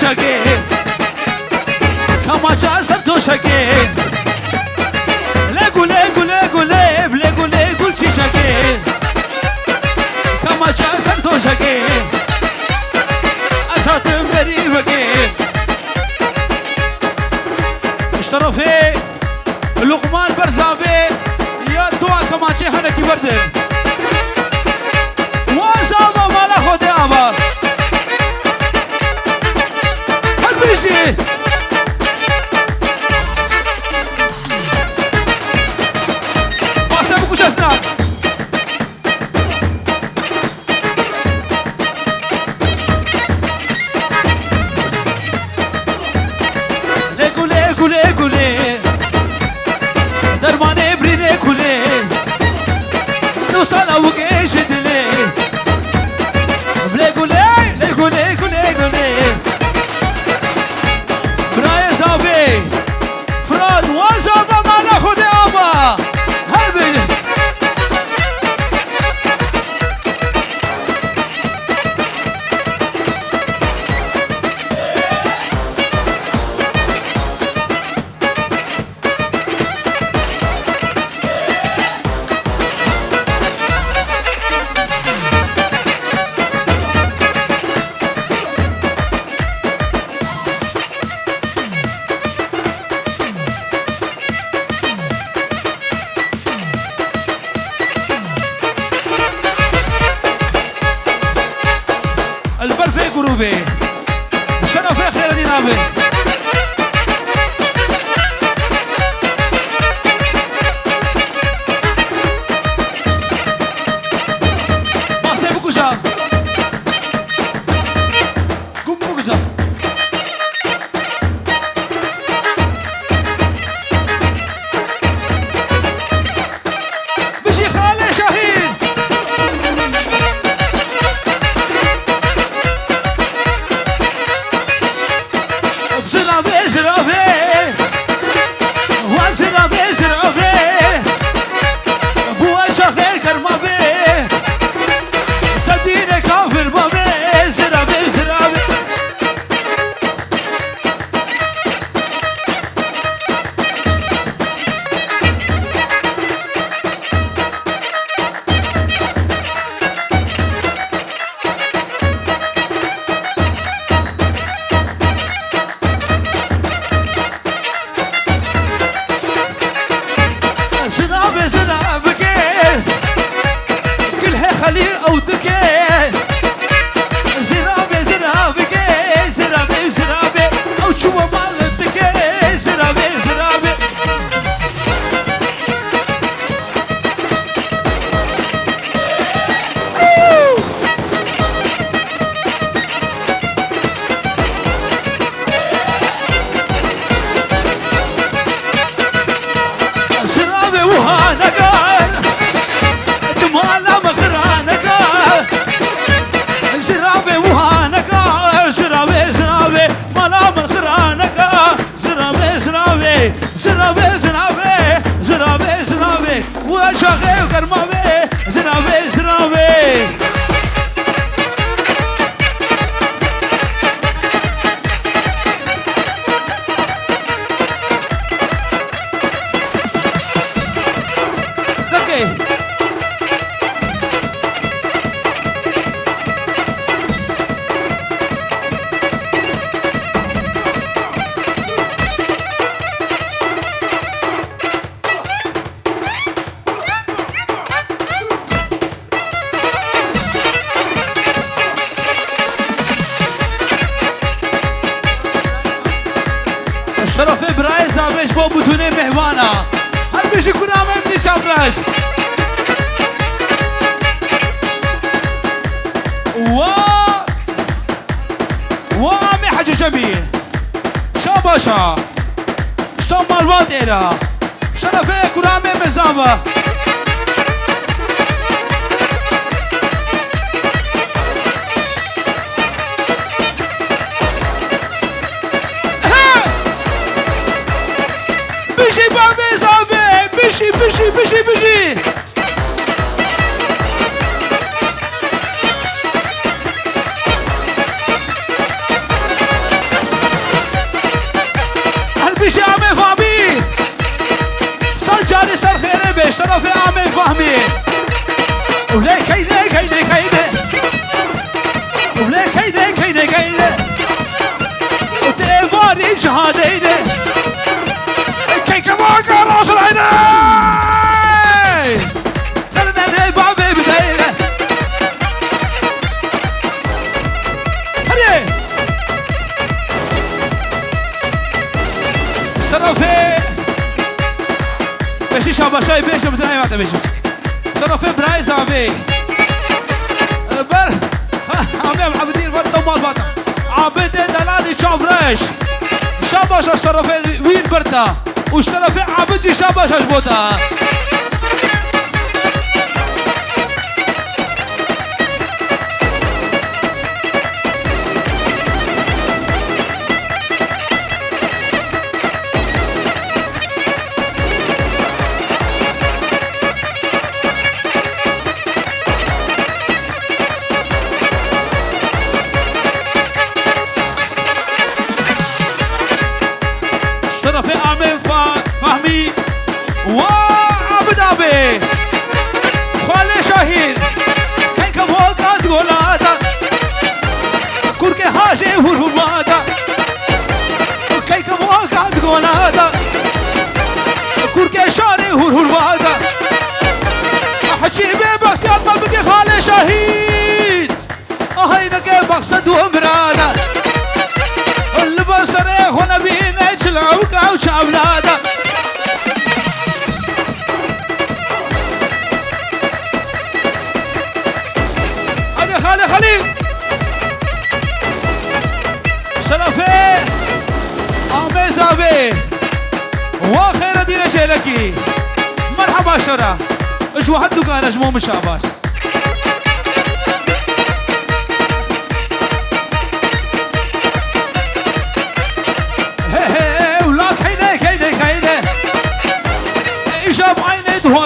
توشكي كما جاسر توشكي ليقو ليقو ليقو ليب ليقو ليقو تشكي كما جاسر توشكي أساتم بريبكي اشترفي لقمان برزافي يا دعا كما جهنا كي بردن وازابا مالا خودي عبار هل بيشي باسم بكوش اسناب ليكو ليكو ليكو ليه درمانه برينه كله دوستان اوكيش دلي بليكو ليه ليكو ليكو ليكو ليه براي زافي فراد وزافا ما ناخد ابا هل البرفي قروبي شرفي خير دينابي باسي بكوشا كم بكوشا بشي خالي شاهين زرافي زرافي وزرافي زرافي بوا شاخي كرمافي تديني كافر بابي زرافي زرافي زرافي زرافي كلها خلي او دكي زرافي زرافي زرافي زرافي او شو مال دكي زرافي زرافي زرافي وهانك جمال مخرانك زرافي وهانك زرافي زرافي مالا مخرانك زرافي زرافي زرافي زرافي زرافي زرافي وشاخي وكرمافي زرافي زرافي شرف براي زابش بو بتونه مهوانا هل بيشي كنا ممني چابراش وامي حاج جميل شاباشا شتون مالوات ايرا شرفه كنا مزابا بيجي بابي زافي بيجي بيجي بيجي بيجي شرفي عمي فهمي ولا كيني كيني كيني ولا كيني كيني كيني وتيفاني جهاديني كيك ما راس العيني خلنا بابي بديني هري شرفي بيشي شاباشاي بيشي بتناي معتا بيشي شرفي برايز عبي بر عمي عبدين برد ومال باتا عبدين دلالي شافرش شاباش اشترفي وين برتا واشترفي عبدي شاباش اشبوتا شرفي عمي فهمي وعبد عبي خالي شاهين كان كموكا تقولاتا كوركي حاجي هرهماتا كان كموكا تقولاتا كوركي شاري هرهماتا حجي ببختيار ما بقي خالي شاهين هينك مقصد ومرادا اللي بصريخ ونبينا يجلعوك او شعبلادا هني خالي خليل شرفي عمي زابي واخيرا دينا جيلكي مرحبا شرا ايش واحد دقان اجمو مشاباش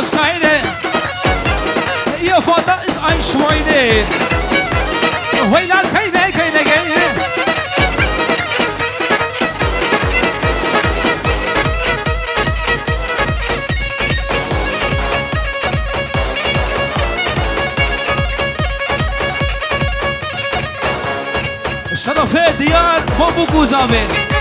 هوس كاينه يا فاطا اس اين شوينه ويلا كاينه كاينه كاينه الشرفي ديار بابو كوزامي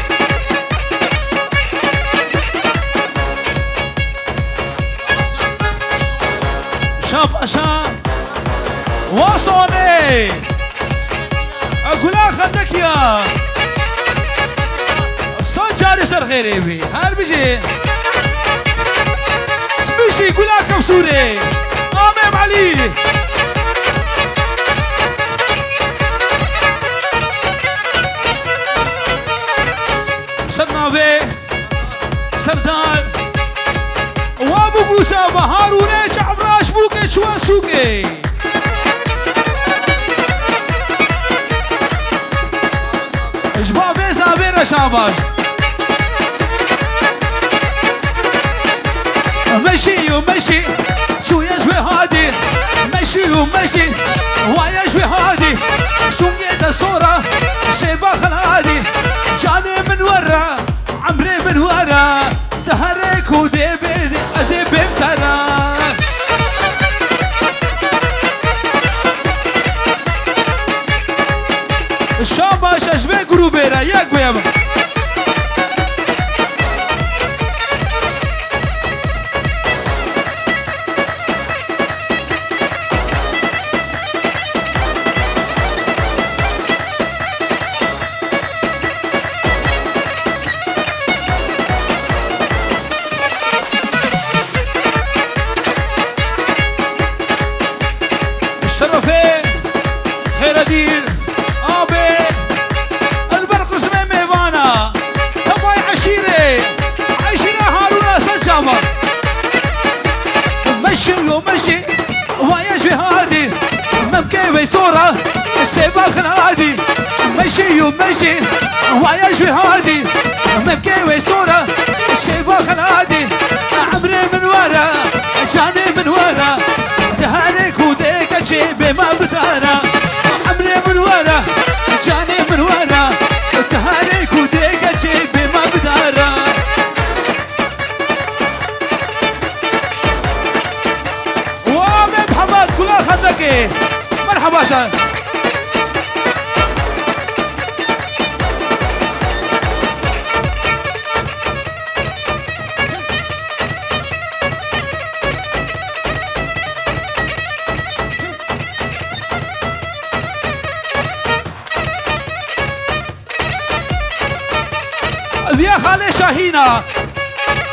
شاب أشام وصوني أقول أخذك يا صوت جاري سر خيري بي هار بيجي يقول أكم سوري آمام علي سرناوي سردار وابو بوسا بهاروني شعبراش بوكي شوا سوكي جبابي زابير شاباش مشي ومشي شو يشوي هادي مشي ومشي ويشوي هادي سونيت الصورة شيبا خلادي جاني من ورا عمري من ورا تهرك وديبي أزيب بمتنا الشاباش أشبه قروبيرا ياك بيابا الشرفين خير دير آبي البرق اسمه ميوانا تباي عشيرة هارونا سجامر مشي ومشي ويشوي هادي ممكن ويصورة السيبا خنادي مشي ومشي ويشوي هادي ممكن ويصورة السيبا خنادي عمري من ورا جاني من ورا دهانك وديك جيبي ما بتانا عمري من ورا جاني من ورا دهانك وديك جيبي ما بتانا دينا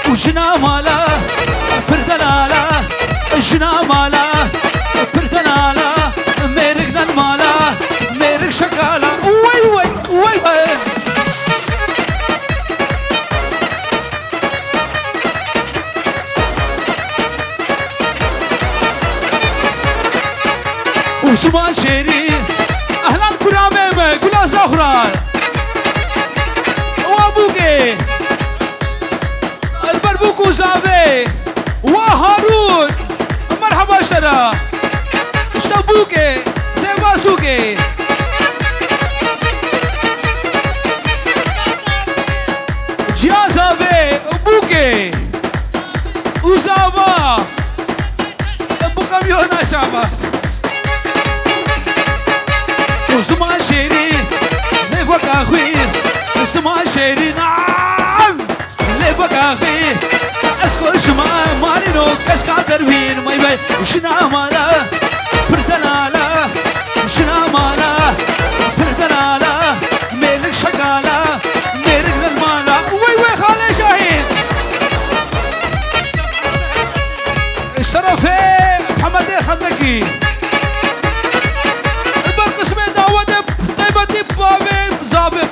وجنا مالا بردلالا جنا مالا بردلالا ميرقنا المالا ميرق شكالا وي وي وي وي وسمان شيري اهلا كرامي قولا زهران وابوكي البربوك وزافي وهارون مرحبا شرا اشتبوكي سيباسوكي جيازافي بوكي وزافا بوكاميونا شاباس وسمان شيري ليفك اخوي سمان شيري نعم ليفك اخوي اسكو شما مالينو كشكا دروين ماي باي شنا مالا بردلالا شنا مالا بردلالا ميلك شكالا ميلك للمالا وي وي خالي شاهين اشترى في محمد خندقي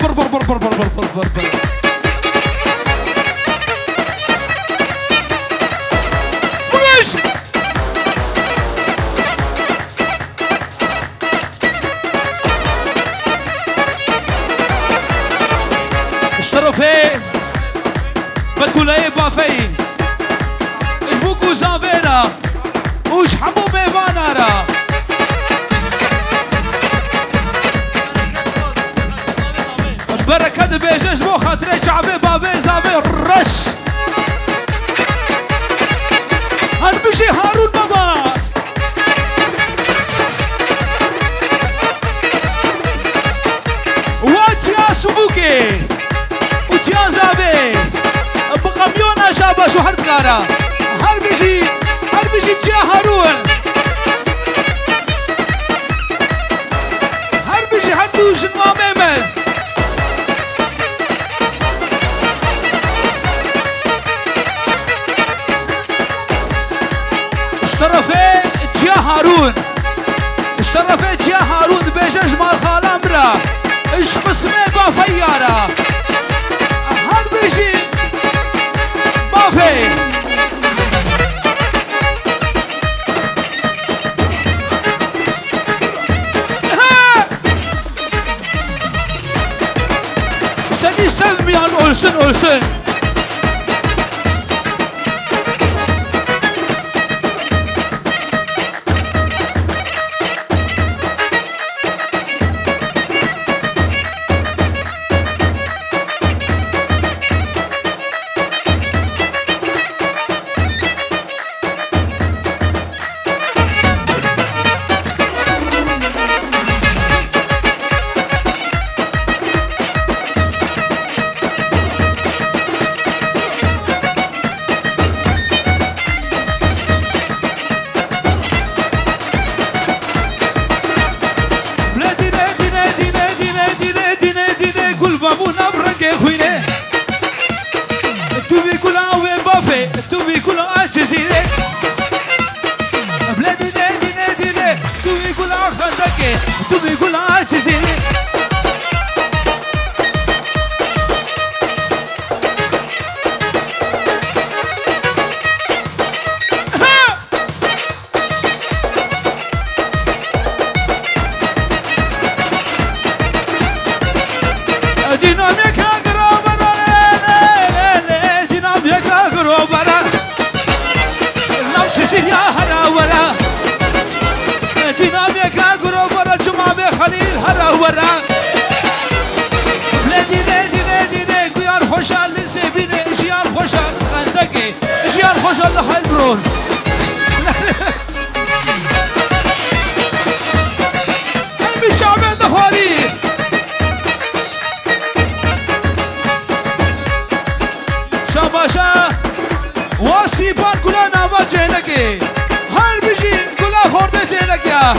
بر بر بر بر بر بر بر بر بر بقيش اشترفي بتولاي بافي اجبوكو زافيرا وش حمو بيبانارا بركة بيجش بو خاطري شعبي بابي زابي رش هنبشي هارون بابا واتيا سبوكي وتيا زابي بقميونا شابش وحردقارا هربشي تيا هارون هربشي هردوش الماميمن اشترفي جيا هارون اشترفي جيا هارون بيجش مال خالامرا ايش قسمي بافيارا هاد بيجي بافي سني سلمي عن ألسن شاباشا واسيبان كلها نافا جينكي هر بيجي كلها خورده جينك يا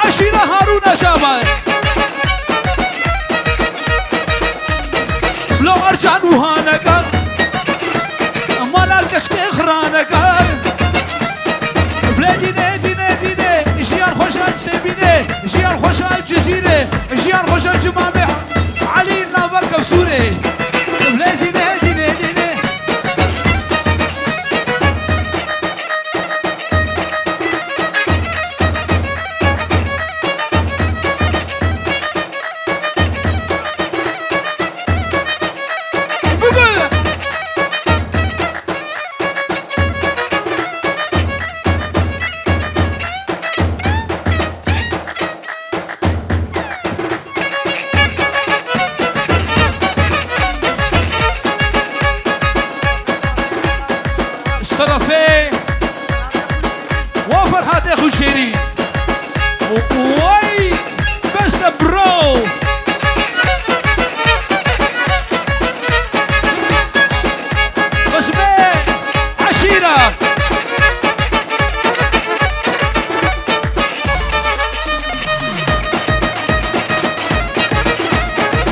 عشيرة هارون شابا لو ارجع نوهانك جيان خوش الجمامي علي نابك بسوري بلازي نادي نادي نادي طرفي وفرحات اخو الشيرين وي بس برو قسمي عشيرة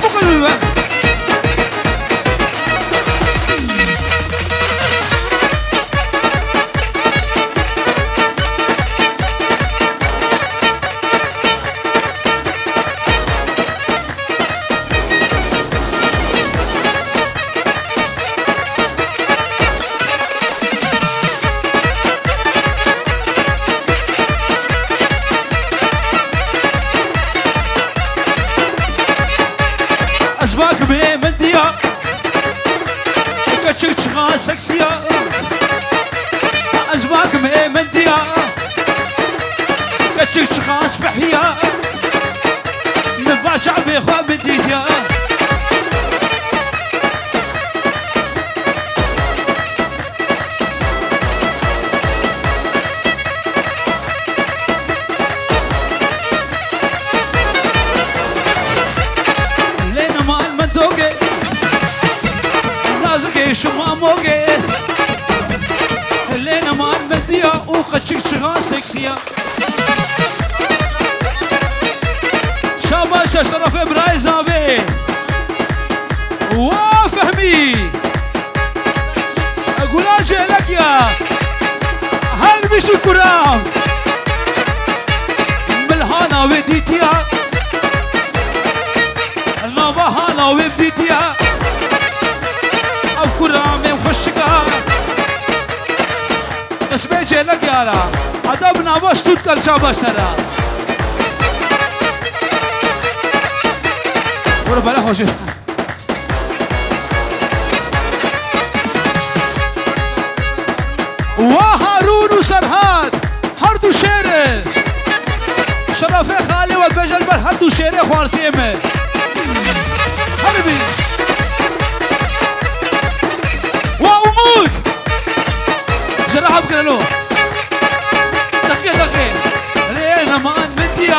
بقلبة أزباك بيه من ديا وكتشك شغا سكسيا أزباك بيه من ديا وكتشك شغا سبحيا من بعد شعبي خواه بديتيا شو ما موقع اللينا ما المدية وقتشك شغال سكسية شاباش اشترف براي زابي وفهمي اقول اجيلك يا هل بشو الكرام بالهانا وديتيا النبهانا وبديتيا كرامي وخشقا اسمي جيلك يارا عدبنا باش تذكر شاباش ترى ورا بلا خوشي وهارون وسرهاد هردو شيري شرفي خالي والبجل بر هردو شيري خوارسيمي هربي جراحة بقلو دقيقة لينا ما مديا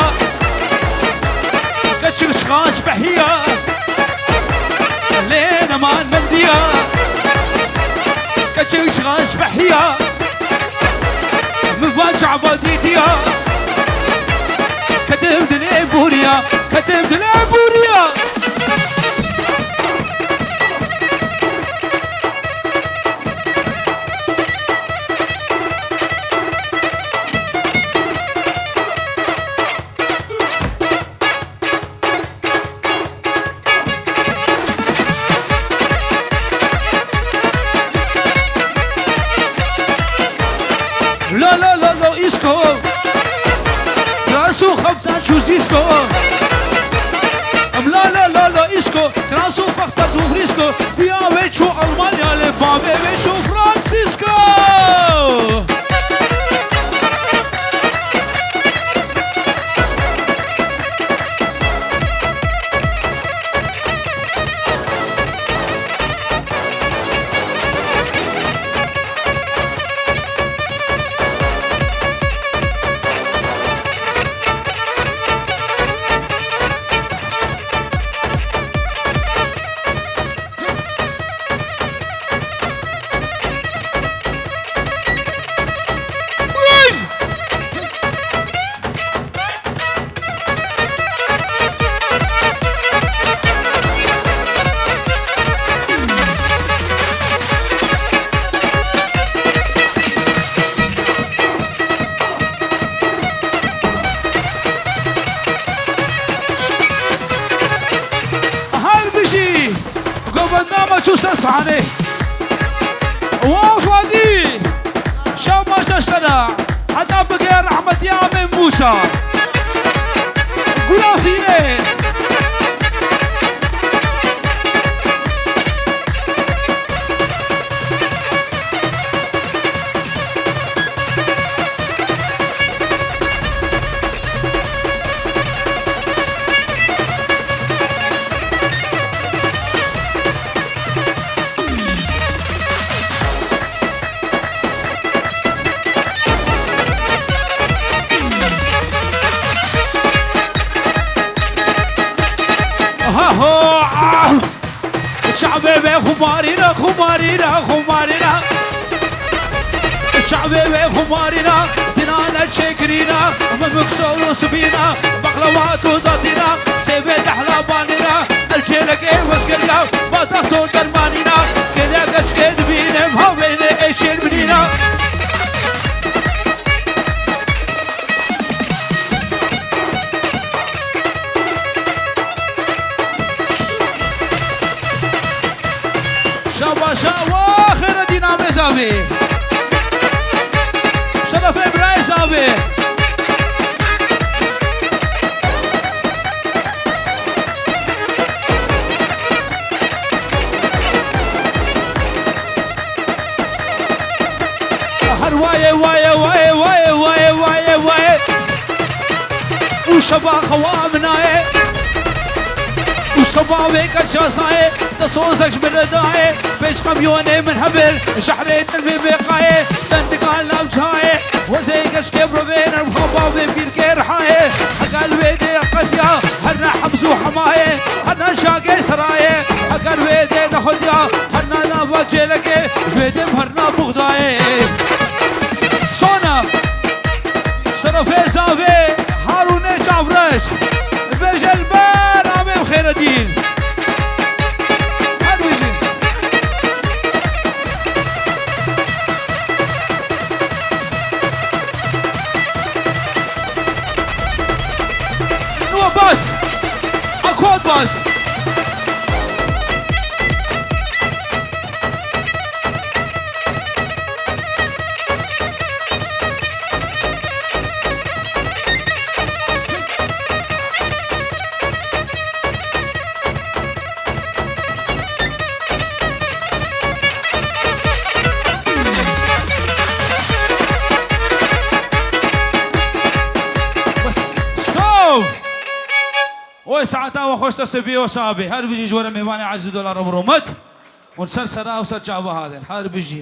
كتشك شخاص بحية لينا ما مديا كتشك شخاص بحية من فاجع باديتيا كتم دلي بوريا كتم دلي بوريا لا لا لا لا إيسكو كراسو خفتان شوز ديسكو لا لا لا لا إيسكو كراسو فختان توغريسكو ديا ويتشو ألمانيا لبابي ويتشو فرانسيسكو يسار قولها فيني شعبي خمارينا خمارينا خمارينا شعبي خمارينا دينانا تشكرينا من مكسور وسبينا بقلوات وزاتينا سيبت احلامانينا الجيلك ايه وسكرنا ما تختون درمانينا كذا كشكين بينهم هاوين ايش المنينا شابا شابا خير دينا مزابي شرف ابراهيم زابي هر واي واي واي واي واي واي واي وشبا خوامناي وصباوي كشاساي تصوصك بالرداي بيش قميوني من حبل شحريت في بقاي تندقال لوجهاي وزي قش كبرو بين الخباوي بيركي رحاي حقال ويدي قديا هرنا حبزو حماي هرنا شاقي سراي حقال ويدي نخديا هرنا نافا جيلكي جويدي بهرنا بغداي صونا شرفي زافي هاروني جافرش بيج البان عميم خير الدين هادو يجي نو باس اكواد باس وساعتها وخوش تصفي وصابي هر بيجي جوار ميواني عز دولار برومت ونسر سرا وسر جابا هذا هر بيجي